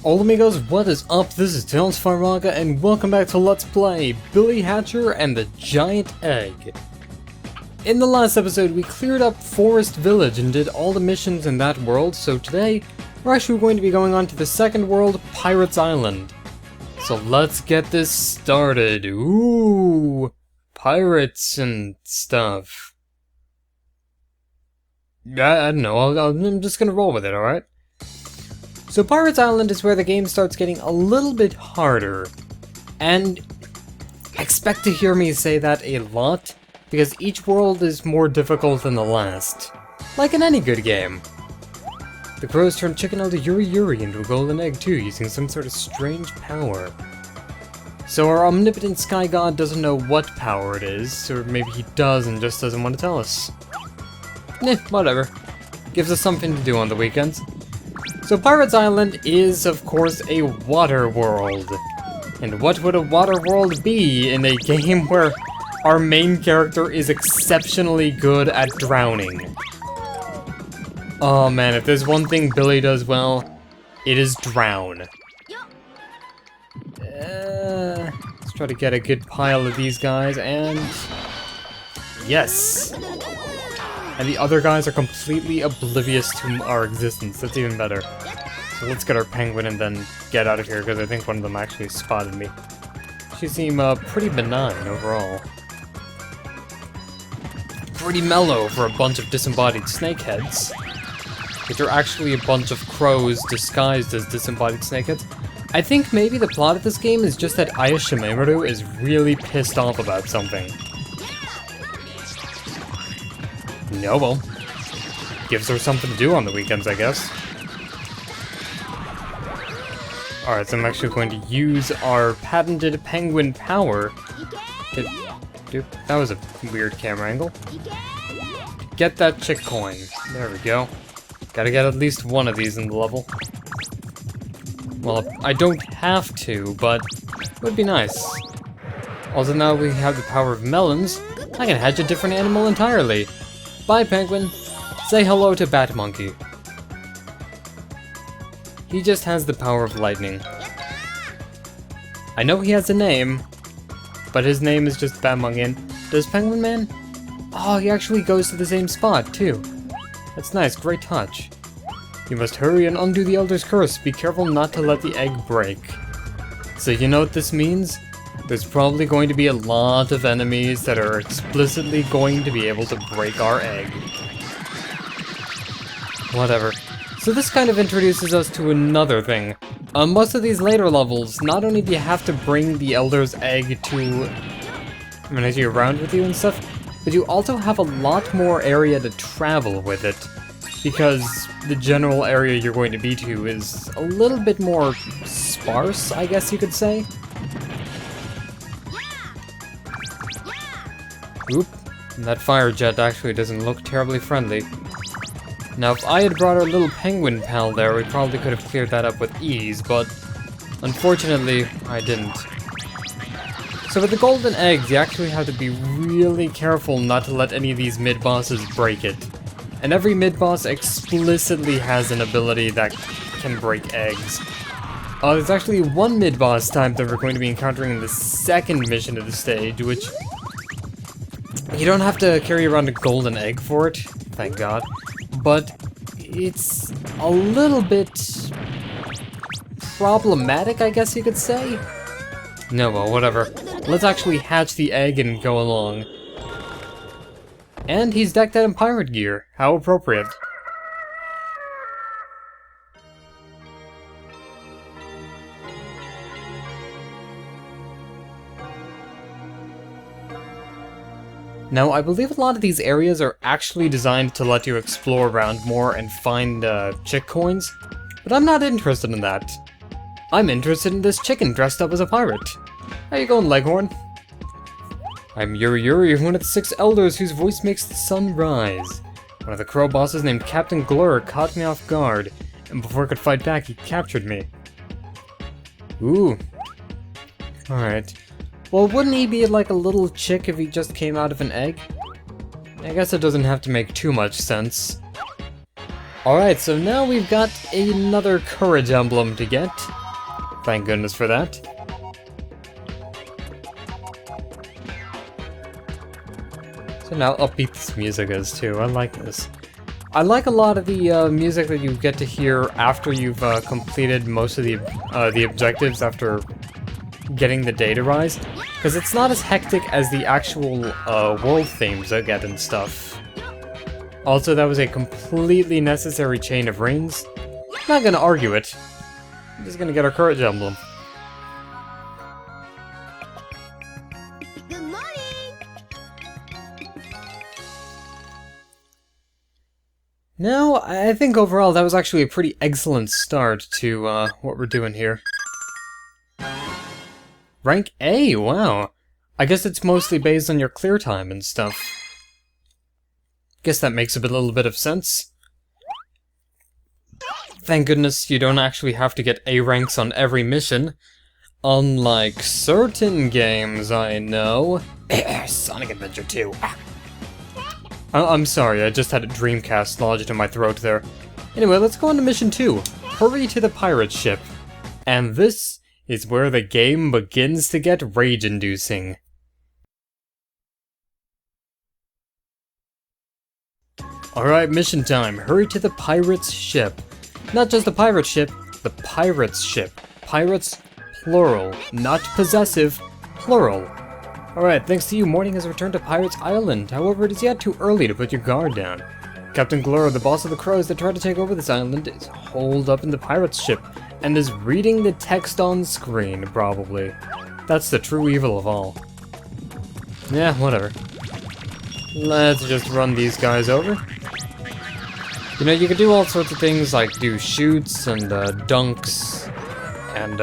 Hola amigos, what is up? This is Tails Faraga and welcome back to Let's Play Billy Hatcher and the Giant Egg. In the last episode we cleared up Forest Village and did all the missions in that world, so today we're actually going to be going on to the second world, Pirates Island. So let's get this started. Ooh, pirates and stuff. I don't know, I'm just gonna roll with it, alright? So Pirates Island is where the game starts getting a little bit harder, and expect to hear me say that a lot, because each world is more difficult than the last, like in any good game. The crows turn Chicken Elder Yuri Yuri into a golden egg too, using some sort of strange power. So our omnipotent sky god doesn't know what power it is, or maybe he does and just doesn't want to tell us. Whatever. Gives us something to do on the weekends. So Pirates Island is, of course, a water world. And what would a water world be in a game where our main character is exceptionally good at drowning? Oh man, if there's one thing Billy does well, it is drown. Let's try to get a good pile of these guys, and... yes! And the other guys are completely oblivious to our existence. That's even better. So let's get our penguin and then get out of here, because I think one of them actually spotted me. She seemed pretty benign overall. Pretty mellow for a bunch of disembodied snakeheads, which are actually a bunch of crows disguised as disembodied snakeheads. I think maybe the plot of this game is just that Aya Shimeru is really pissed off about something. No, well, gives her something to do on the weekends, I guess. Alright, so I'm actually going to use our patented penguin power to... that was a weird camera angle. Get that chick coin. There we go. Gotta get at least one of these in the level. Well, I don't have to, but it would be nice. Also, now we have the power of melons, I can hatch a different animal entirely. Bye, penguin. Say hello to Bat Monkey. He just has the power of lightning. I know he has a name, but his name is just Bat Monkey. Does Penguin Man? Oh, he actually goes to the same spot, too. That's nice, great touch. You must hurry and undo the Elder's curse. Be careful not to let the egg break. So you know what this means? There's probably going to be a lot of enemies that are explicitly going to be able to break our egg. Whatever. So this kind of introduces us to another thing. On most of these later levels, not only do you have to bring the Elder's egg to manage you around with you and stuff, but you also have a lot more area to travel with it, because the general area you're going to be to is a little bit more sparse, I guess you could say. Oop, that fire jet actually doesn't look terribly friendly. Now, if I had brought our little penguin pal there, we probably could have cleared that up with ease, but unfortunately, I didn't. So with the golden eggs, you actually have to be really careful not to let any of these mid-bosses break it. And every mid-boss explicitly has an ability that can break eggs. There's actually one mid-boss type that we're going to be encountering in the second mission of the stage, which... you don't have to carry around a golden egg for it, thank God. But it's a little bit problematic, I guess you could say? No, well, whatever. Let's actually hatch the egg and go along. And he's decked out in pirate gear. How appropriate. Now, I believe a lot of these areas are actually designed to let you explore around more and find chick coins, but I'm not interested in that. I'm interested in this chicken dressed up as a pirate. How you going, Leghorn? I'm Yuri Yuri, one of the 6 elders whose voice makes the sun rise. One of the crow bosses named Captain Glur caught me off guard, and before I could fight back, he captured me. Ooh. Alright. Well, wouldn't he be like a little chick if he just came out of an egg? I guess it doesn't have to make too much sense. Alright, so now we've got another courage emblem to get. Thank goodness for that. So now upbeat this music is too, I like this. I like a lot of the music that you get to hear after you've completed most of the objectives after getting the data rise, because it's not as hectic as the actual world themes that get and stuff. Also, that was a completely necessary chain of rings. Not gonna argue it. I'm just gonna get our courage emblem. Good morning. Now, I think overall that was actually a pretty excellent start to what we're doing here. Rank A, wow. I guess it's mostly based on your clear time and stuff. Guess that makes a little bit of sense. Thank goodness you don't actually have to get A ranks on every mission. Unlike certain games I know. Sonic Adventure 2. I'm sorry, I just had a Dreamcast lodged in my throat there. Anyway, let's go on to mission 2. Hurry to the pirate ship. And this is where the game begins to get rage-inducing. Alright, mission time. Hurry to the pirate's ship. Not just the pirate ship, the pirate's ship. Pirates, plural. Not possessive, plural. Alright, thanks to you, morning has returned to Pirate's Island. However, it is yet too early to put your guard down. Captain Gluro, the boss of the crows that tried to take over this island, is holed up in the pirate's ship and is reading the text on screen, probably. That's the true evil of all. Yeah, whatever. Let's just run these guys over. You know, you can do all sorts of things like do shoots and dunks and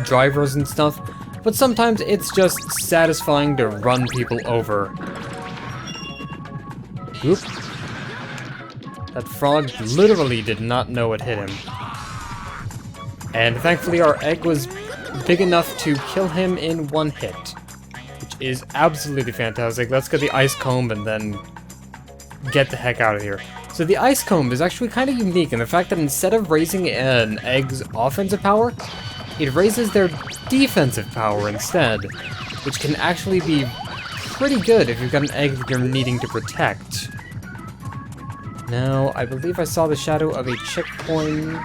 drivers and stuff, but sometimes it's just satisfying to run people over. Oop. That frog literally did not know it hit him. And thankfully our egg was big enough to kill him in one hit, which is absolutely fantastic. Let's get the ice comb and then get the heck out of here. So the ice comb is actually kind of unique in the fact that instead of raising an egg's offensive power, it raises their defensive power instead, which can actually be pretty good if you've got an egg that you're needing to protect. Now, I believe I saw the shadow of a checkpoint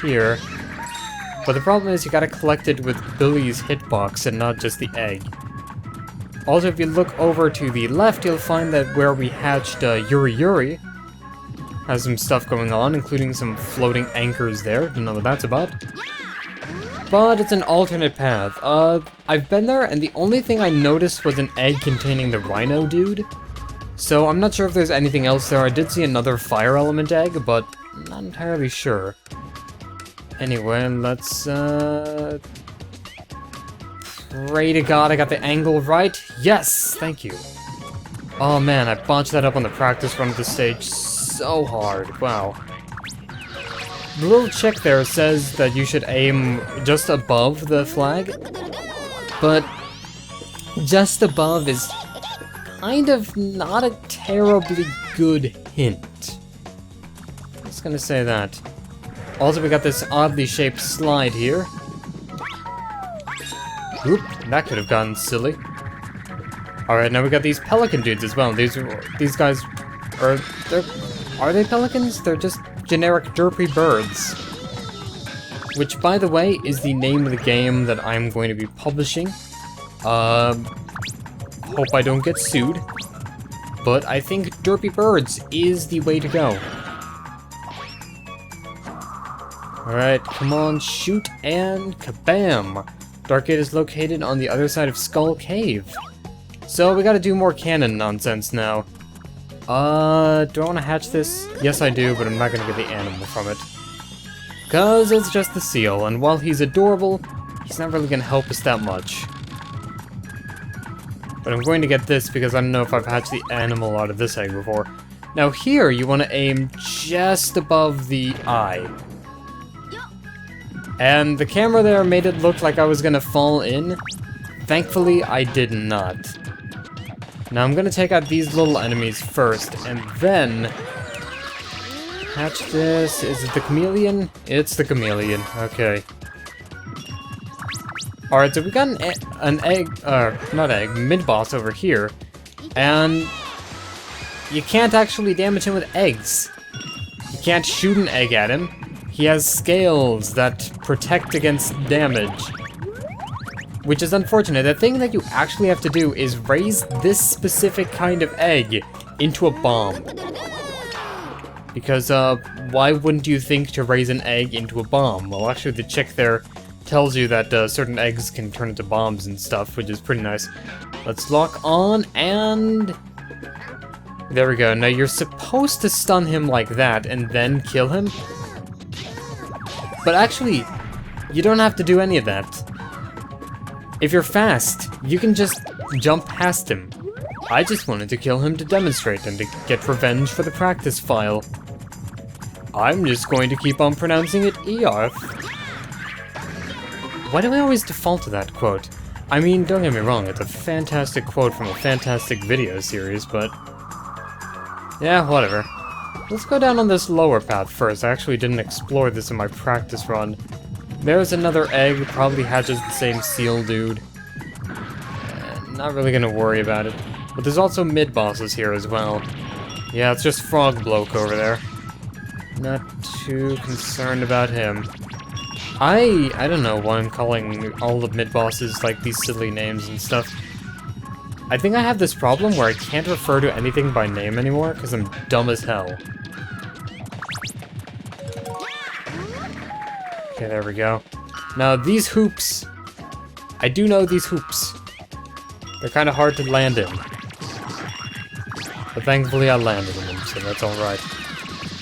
here, but the problem is you gotta collect it with Billy's hitbox and not just the egg. Also, if you look over to the left, you'll find that where we hatched Yuri Yuri has some stuff going on, including some floating anchors there. Don't know what that's about. But it's an alternate path. I've been there, and the only thing I noticed was an egg containing the rhino dude. So I'm not sure if there's anything else there. I did see another fire element egg, but I'm not entirely sure. Anyway, let's pray to God I got the angle right. Yes! Thank you. Oh man, I botched that up on the practice run of the stage so hard. Wow. The little check there says that you should aim just above the flag, but just above is kind of not a terribly good hint. I'm just gonna say that. Also, we got this oddly shaped slide here. Oop, that could have gotten silly. Alright, now we got these pelican dudes as well. These guys are they pelicans? They're just generic derpy birds. Which, by the way, is the name of the game that I'm going to be publishing. Hope I don't get sued. But I think derpy birds is the way to go. Alright, come on, shoot, and kabam! Dark Gate is located on the other side of Skull Cave. So we gotta do more cannon nonsense now. Do I want to hatch this? Yes, I do, but I'm not gonna get the animal from it. Cause it's just the seal, and while he's adorable, he's not really gonna help us that much. But I'm going to get this because I don't know if I've hatched the animal out of this egg before. Now here, you want to aim just above the eye. And the camera there made it look like I was gonna fall in. Thankfully, I did not. Now I'm gonna take out these little enemies first, and then catch this. Is it the chameleon? It's the chameleon. Okay. Alright, so we got an egg, not egg, mid-boss over here. And you can't actually damage him with eggs. You can't shoot an egg at him. He has scales that protect against damage. Which is unfortunate. The thing that you actually have to do is raise this specific kind of egg into a bomb. Because, why wouldn't you think to raise an egg into a bomb? Well, actually, the chick there tells you that certain eggs can turn into bombs and stuff, which is pretty nice. Let's lock on, and... there we go. Now, you're supposed to stun him like that and then kill him. But actually, you don't have to do any of that. If you're fast, you can just jump past him. I just wanted to kill him to demonstrate and to get revenge for the practice file. I'm just going to keep on pronouncing it Earth. Why do we always default to that quote? I mean, don't get me wrong, it's a fantastic quote from a fantastic video series, but... yeah, whatever. Let's go down on this lower path first. I actually didn't explore this in my practice run. There's another egg, probably hatches the same seal dude. Not really gonna worry about it. But there's also mid-bosses here as well. Yeah, it's just Frog Bloke over there. Not too concerned about him. I don't know why I'm calling all the mid-bosses like these silly names and stuff. I think I have this problem where I can't refer to anything by name anymore because I'm dumb as hell. Okay, there we go. Now, these hoops. I do know these hoops. They're kind of hard to land in. But thankfully I landed in them, so that's alright.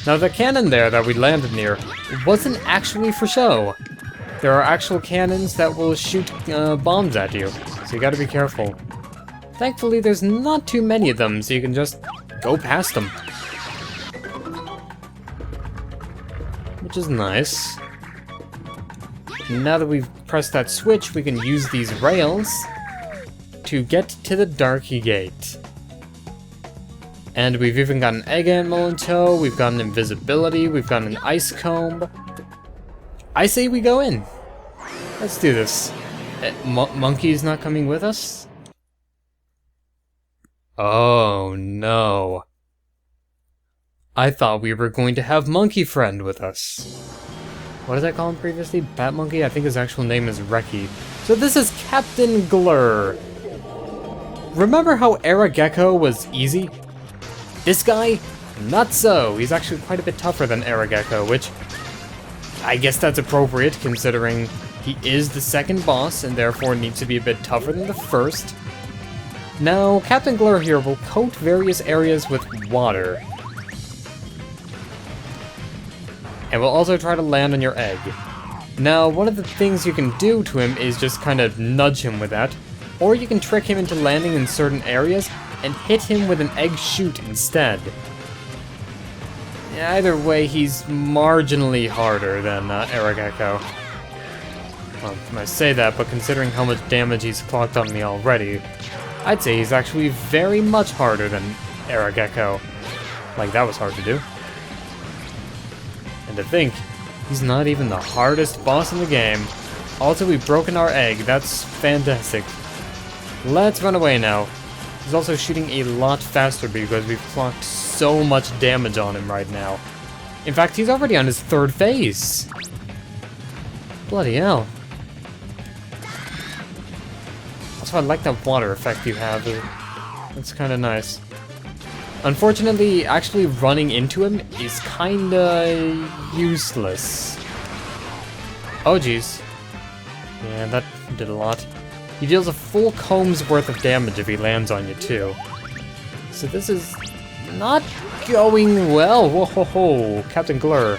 Now, the cannon there that we landed near wasn't actually for show. There are actual cannons that will shoot bombs at you, so you gotta be careful. Thankfully, there's not too many of them, so you can just go past them. Which is nice. Now that we've pressed that switch, we can use these rails to get to the Darky Gate. And we've even got an egg animal in tow, we've got an invisibility, we've got an ice comb. I say we go in. Let's do this. Monkey's not coming with us? Oh no. I thought we were going to have Monkey Friend with us. What did I call him previously? Bat Monkey? I think his actual name is Reki. So this is Captain Glur. Remember how Aragekko was easy? This guy? Not so. He's actually quite a bit tougher than Aragekko, which I guess that's appropriate considering he is the second boss and therefore needs to be a bit tougher than the first. Now, Captain Glur here will coat various areas with water. And will also try to land on your egg. Now, one of the things you can do to him is just kind of nudge him with that, or you can trick him into landing in certain areas and hit him with an egg shoot instead. Either way, he's marginally harder than Aragekko. Well, I say that, but considering how much damage he's clocked on me already, I'd say he's actually very much harder than Aragekko. Like, that was hard to do. And to think, he's not even the hardest boss in the game. Also, we've broken our egg. That's fantastic. Let's run away now. He's also shooting a lot faster because we've clocked so much damage on him right now. In fact, he's already on his third phase. Bloody hell. Also, I like that water effect you have. That's kind of nice. Unfortunately, actually running into him is kinda useless. Oh jeez. Yeah, that did a lot. He deals a full comb's worth of damage if he lands on you too. So this is not going well. Whoa ho ho, Captain Glur.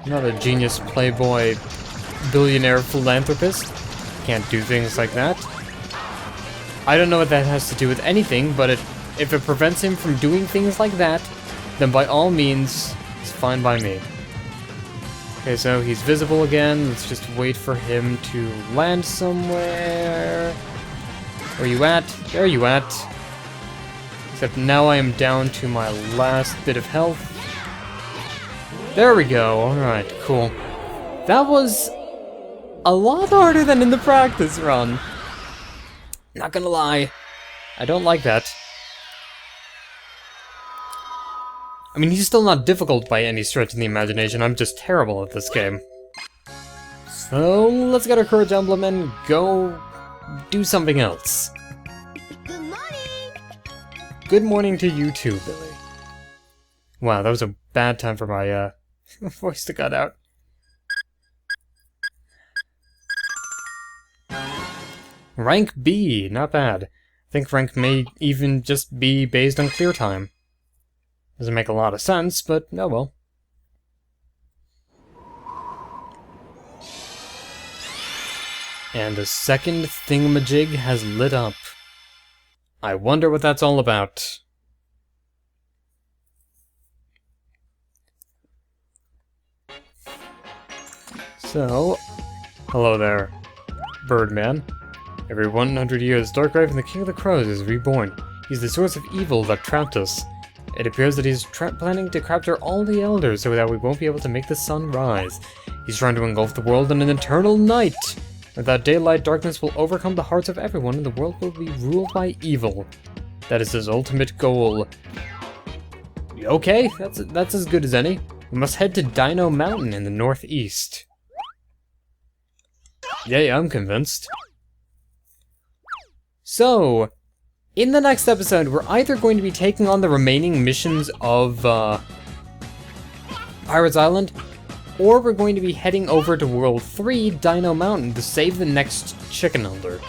Not a genius playboy billionaire philanthropist. Can't do things like that. I don't know what that has to do with anything, but if it prevents him from doing things like that, then by all means, it's fine by me. Okay, so he's visible again. Let's just wait for him to land somewhere. Where you at? There you at. Except now I am down to my last bit of health. There we go, alright, cool. That was a lot harder than in the practice run. Not gonna lie, I don't like that. I mean, he's still not difficult by any stretch of the imagination, I'm just terrible at this game. So, let's get our courage emblem and go do something else. Good morning! Good morning to you too, Billy. Wow, that was a bad time for my, voice to cut out. Rank B, not bad. I think rank may even just be based on clear time. Doesn't make a lot of sense, but oh well. And the second thingamajig has lit up. I wonder what that's all about. So, hello there, Birdman. Every 100 years, Darkrive, the King of the Crows, is reborn. He's the source of evil that trapped us. It appears that he's planning to capture all the elders so that we won't be able to make the sun rise. He's trying to engulf the world in an eternal night. Without daylight, darkness will overcome the hearts of everyone and the world will be ruled by evil. That is his ultimate goal. Okay, that's as good as any. We must head to Dino Mountain in the northeast. Yeah, I'm convinced. So, in the next episode, we're either going to be taking on the remaining missions of Pirates Island, or we're going to be heading over to World 3, Dino Mountain, to save the next chicken elder.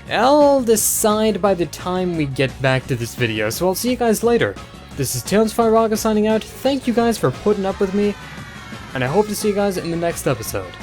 I'll decide by the time we get back to this video, so I'll see you guys later. This is TalesFireRaga signing out. Thank you guys for putting up with me, and I hope to see you guys in the next episode.